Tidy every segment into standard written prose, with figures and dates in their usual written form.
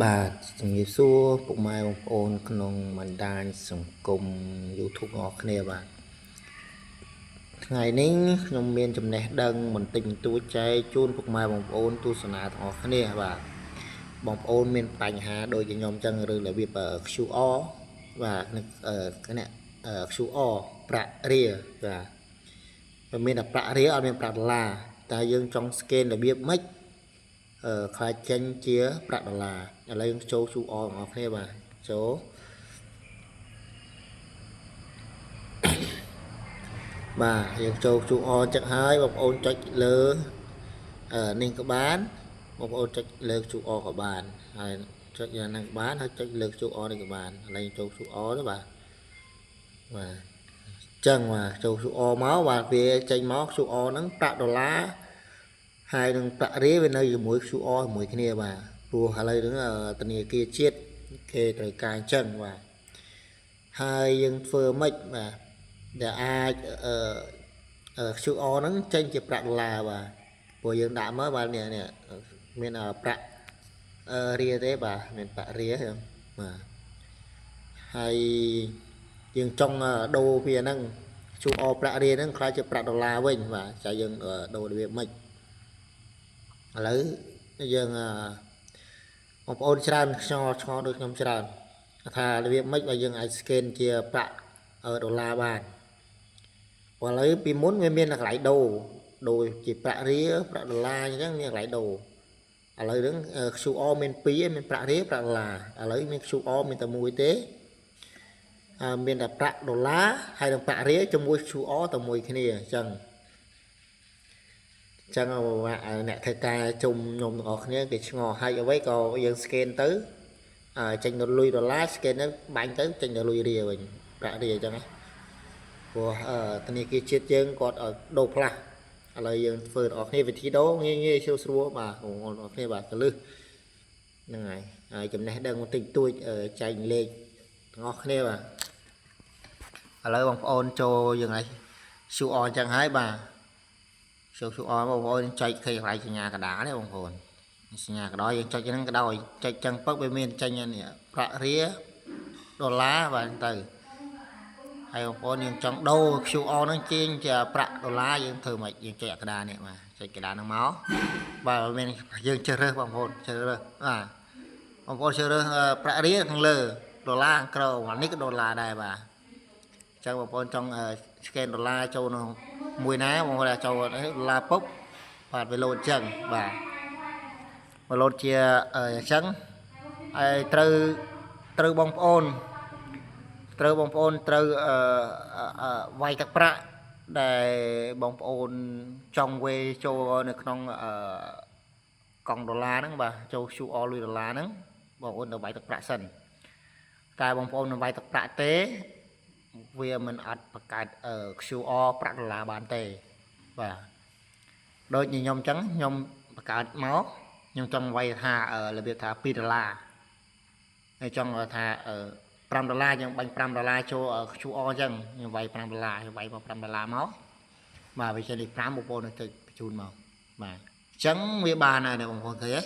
បាទជំរាបសួរពុកម៉ែបងប្អូនក្នុងបណ្ដាញសង្គម YouTube របស់គ្នាបាទថ្ងៃនេះខ្ញុំមានចំណេះដឹងបន្តិចបន្តួចចែកជូនពុកម៉ែបងប្អូនទស្សនាទាំងអស់គ្នាបាទបងប្អូនមានបញ្ហាដូចជាខ្ញុំចឹងឬរបៀប QR បាទនេះQR ប្រាក់រៀលបាទមានតែប្រាក់រៀលអត់មានប្រាក់ដុល្លារតែយើងចង់ scan របៀបម៉េចខ្លាចចេញជាប្រាក់ដុល្លារឥឡូវយើងចូល QR បងប្អូនគ្នាបាទចូលបាទយើងចូល QR ចឹងហើយបងប្អូនចុចលើនេះក៏បានបងប្អូនចុចលើ QR ក៏បានហើយចុចយ៉ាងណាក៏បានហើយចុចលើ QR នេះក៏បានឥឡូវចូល QR ទៅបាទចឹងបាទចូល QR មកបាទវាចេញមក QR ហ្នឹងប្រាក់ដុល្លារហើយនឹងប្រាក់រៀលវានៅជាមួយ QR ជាមួយគ្នាបាទព្រោះឥឡូវហ្នឹងធនាគារជាតិគេត្រូវការអញ្ចឹងបាទហើយយើងធ្វើម៉េចបាទដែលអាចQR ហ្នឹងចេញជាប្រាក់ដុល្លារបាទព្រោះយើងដាក់មើលបាទនេះមានប្រាក់រៀលទេបាទមានប្រាក់រៀលហ្នឹងបាទហើយយើងចង់ដូរវាហ្នឹង QR ប្រាក់រៀលហ្នឹងខ្លាចជាប្រាក់ដុល្លារវិញបាទចាយើងដូររបៀបម៉េចឥឡូវយើងបងប្អូនច្រើនឆ្ងល់ដូចខ្ញុំច្រើនថារបៀបម៉េចបើយើងអាច scan ជាប្រាក់ដុល្លារបានឥឡូវពីមុនវាមានកន្លែងដូរជាប្រាក់រៀលប្រាក់ដុល្លារអញ្ចឹងមានកន្លែងដូរឥឡូវហ្នឹង QR មាន2ឯងមានប្រាក់រៀលប្រាក់ដុល្លារឥឡូវមាន QR មានតែមួយទេមានតែប្រាក់ដុល្លារហើយនិងប្រាក់រៀលជាមួយ QR តែមួយគ្នាអញ្ចឹងអ្នកធ្វើការជុំខ្ញុំទាំងអស់គ្នាគេឆ្ងល់ហើយអ្វីក៏យើង scan ទៅចេញទៅលុយដុល្លារ scan ទៅបាញ់ទៅចេញទៅលុយរៀលវិញប្រាក់រៀលអញ្ចឹងណាព្រោះធនាគារជាតិយើងគាត់ឲ្យដូរផ្លាស់ឥឡូវយើងធ្វើទាំងអស់គ្នាវិធីដូរងាយស្រួលបាទបងប្អូនទាំងអស់គ្នាបាទកលឹះហ្នឹងហើយចំណេះដឹងបន្តិចតួចចែកលេខទាំងអស់គ្នាបាទឥឡូវបងប្អូនចូលយ៉ាងไร QR អញ្ចឹងហើយបាទចូល QR បងប្អូនចុចឃើញកន្លែងសញ្ញាកណ្ដាលនេះបងប្អូនសញ្ញាកណ្ដាលយើងចុចហ្នឹងក៏ដោយចុចចឹងពឹកវាមានចេញនេះប្រាក់រៀលដុល្លារបាទទៅហើយបងប្អូនយើងចង់ដូរ QR ហ្នឹងចេញជាប្រាក់ដុល្លារយើងធ្វើម៉េចយើងចុចកណ្ដាលនេះបាទចុចកណ្ដាលហ្នឹងមកបាទមានយើងជ្រើសរើសបងប្អូនជ្រើសរើសបាទបងប្អូនជ្រើសរើសប្រាក់រៀលខាងលើដុល្លារខាងក្រោមនេះក៏ដុល្លារដែរបាទចឹងបងប្អូនចង់ scan ដុល្លារចូលក្នុងមួយណាបងប្អូនចូលដុល្លារពុកបាទវាលោតចឹងបាទវាលោតជាអញ្ចឹងហើយត្រូវបងប្អូនត្រូវវាយទឹកប្រាក់ដែលបងប្អូនចង់វេចូលនៅក្នុងកង់ដុល្លារហ្នឹងបាទចូល QR លុយដុល្លារហ្នឹងបងប្អូនទៅវាយទឹកប្រាក់សិនតែបងប្អូននឹងវាយទឹកប្រាក់ទេវាមិនអត់បង្កើត QR ប្រាក់ដុល្លារបានទេបាទដូចnhưខ្ញុំអញ្ចឹងខ្ញុំបង្កើតមកខ្ញុំចង់វាយថារបៀបថា2ដុល្លារហើយចង់ថា5ដុល្លារយើងបាញ់5ដុល្លារចូល QR អញ្ចឹងខ្ញុំវាយ5ដុល្លារខ្ញុំវាយមក5ដុល្លារមកបាទវាចេញលេខ5បងប្អូននឹងចុចបញ្ជូនមកបាទអញ្ចឹងវាបានហើយបងប្អូនឃើញទេ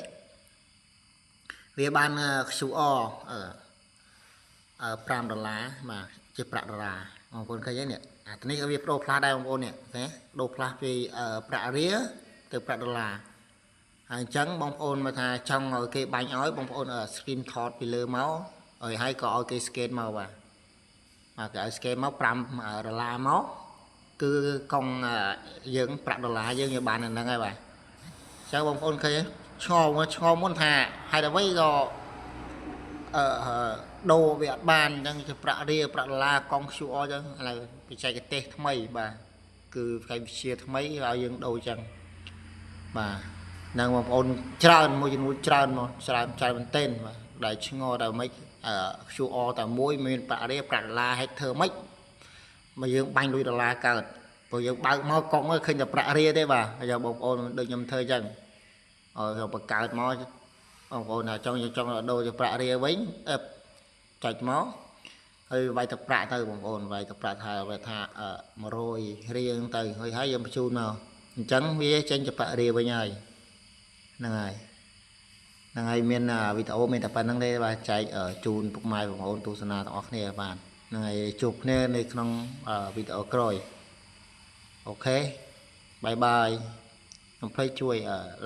វាបាន QR 5ដុល្លារបាទជាប្រាក់ដុល្លារបងប្អូនឃើញទេនេះអានេះវាប្ដូរផ្លាស់ដែរបងប្អូននេះឃើញដូរផ្លាស់ពីប្រាក់រៀលទៅប្រាក់ដុល្លារហើយអញ្ចឹងបងប្អូនមកថាចង់ឲ្យគេបាញ់ឲ្យបងប្អូន screen shot ពីលើមកហើយក៏ឲ្យគេ scan មកបាទគេឲ្យ scan មក5ដុល្លារមកគឺកង់យើងប្រាក់ដុល្លារយើងវាបានហ្នឹងហើយបាទអញ្ចឹងបងប្អូនឃើញឆ្ងល់មុនថាហេតុអ្វីក៏ដូរវាអត់បានអញ្ចឹងជាប្រាក់រៀលប្រាក់ដុល្លារកង់ QR អញ្ចឹងឥឡូវបច្ចេកទេសថ្មីបាទគឺបច្ចេកវិទ្យាថ្មីឲ្យយើងដូរអញ្ចឹងបាទនឹងបងប្អូនច្រើនមួយចំនួនច្រើនមកច្រើនមែនទែនបាទដែលឆ្ងល់តែមិនQR តែមួយមានប្រាក់រៀលប្រាក់ដុល្លារហេតុធ្វើម៉េចមកយើងបាញ់លុយដុល្លារកើតព្រោះយើងបើកមកកង់ឃើញតែប្រាក់រៀលទេបាទហើយបងប្អូនដូចខ្ញុំធ្វើអញ្ចឹងបង្កើតមកបងប្អូនថាចង់ដូរជាប្រាក់រៀលវិញចុចមកហើយវាយទឹកប្រាក់ទៅបងប្អូនវាយទឹកប្រាក់ថា100រៀលទៅហើយយើងបញ្ជូនមកអញ្ចឹងវាចេញជាប្រាក់រៀលវិញហើយហ្នឹង ngày miền video mình tập năng đây và chạy ở chùn phục mai của ôn tu sana tỏ này bạn ngày chụp nênในក្នុង video ក្រោយ ok bye bye កុំភ្លេចជួយ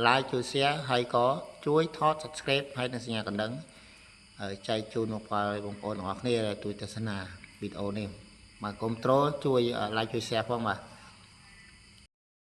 like ជួយ share ហើយក៏ជួយថត subscribe ហើយនិងសញ្ញាកណ្ដឹងចែកជូនមកដល់បងប្អូនទាំងអស់គ្នាដែលជួយទស្សនាវីដេអូនេះបាទគ្រប់ត្រូលជួយ like ជួយ share ផងបាទ